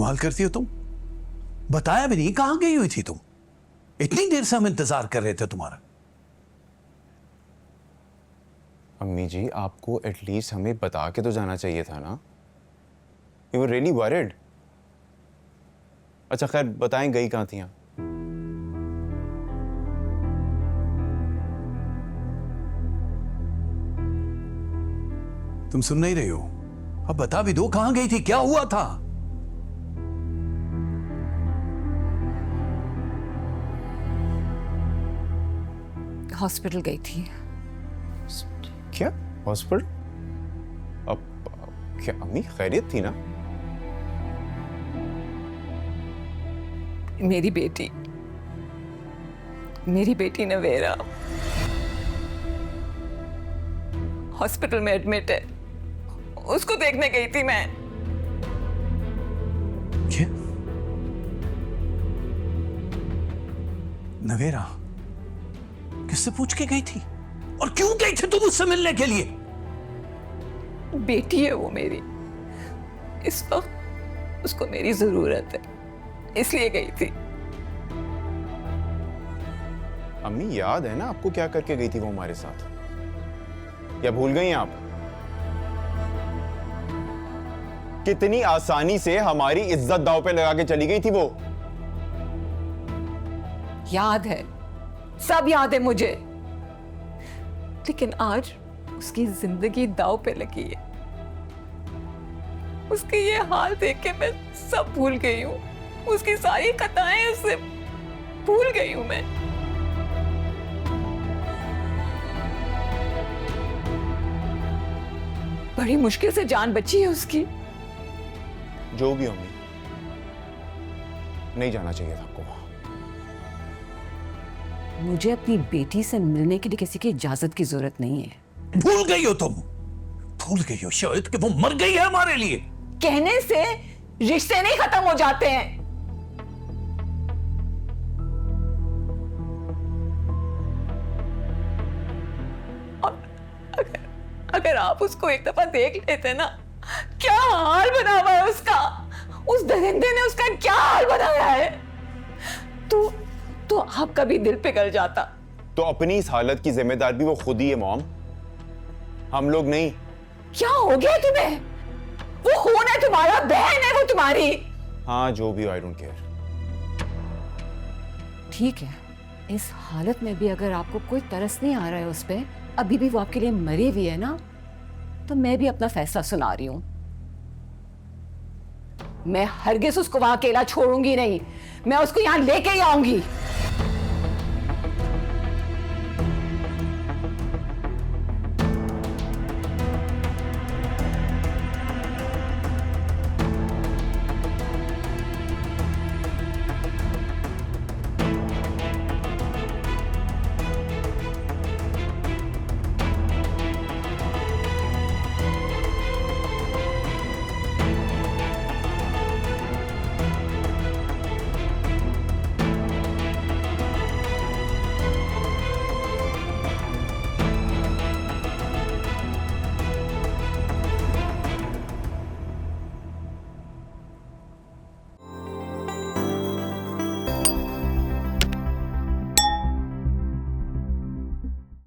कमाल करती हो तुम, बताया भी नहीं, कहां गई हुई थी तुम? इतनी देर से हम इंतजार कर रहे थे तुम्हारा। अम्मी जी, आपको एटलीस्ट हमें बता के तो जाना चाहिए था ना। You were really worried. अच्छा खैर, बताएं गई कहाँ थी आप? तुम सुन नहीं रही हो? अब बता भी दो, कहां गई थी, क्या हुआ था? हॉस्पिटल गई थी। क्या हॉस्पिटल? अब क्या अम्मी खैरियत थी ना? मेरी बेटी नवेरा हॉस्पिटल में एडमिट है, उसको देखने गई थी मैं। क्या? नवेरा किससे पूछ के गई थी और क्यों गई थी तुम उससे मिलने के लिए? बेटी है वो मेरी, इस वक्त उसको मेरी जरूरत है, इसलिए गई थी। अम्मी याद है ना आपको क्या करके गई थी वो हमारे साथ, या भूल गई आप? कितनी आसानी से हमारी इज्जत दांव पे लगा के चली गई थी वो। याद है, सब याद है मुझे, लेकिन आज उसकी जिंदगी दांव पे लगी है। उसके ये हाल देख के मैं सब भूल गई हूँ, उसकी सारी कथाएं उससे भूल गई हूं मैं। बड़ी मुश्किल से जान बची है उसकी। जो भी अम्मी, नहीं जाना चाहिए था आपको वहां। मुझे अपनी बेटी से मिलने के लिए किसी की इजाजत की जरूरत नहीं है। भूल गई हो तुम, भूल गई हो शायद कि वो मर गई है हमारे लिए। कहने से रिश्ते नहीं खत्म हो जाते हैं। अगर आप उसको एक दफा देख लेते ना, क्या हाल बना हुआ है उसका, उस दरिंदे ने उसका क्या हाल बनाया है, तो आपका भी दिल पिघल जाता। तो अपनी इस हालत की जिम्मेदार भी वो खुद ही है मॉम, हम लोग नहीं। क्या हो गया तुम्हें? वो खून है तुम्हारा, बहन है वो तुम्हारी। हाँ जो भी हो, आई डोंट केयर। ठीक है, इस हालत में भी अगर आपको कोई तरस नहीं आ रहा है उस पर, अभी भी वो आपके लिए मरी हुई है ना, तो मैं भी अपना फैसला सुना रही हूं। मैं हरगिज उसको वहां अकेला छोड़ूंगी नहीं, मैं उसको यहां लेके ही आऊंगी।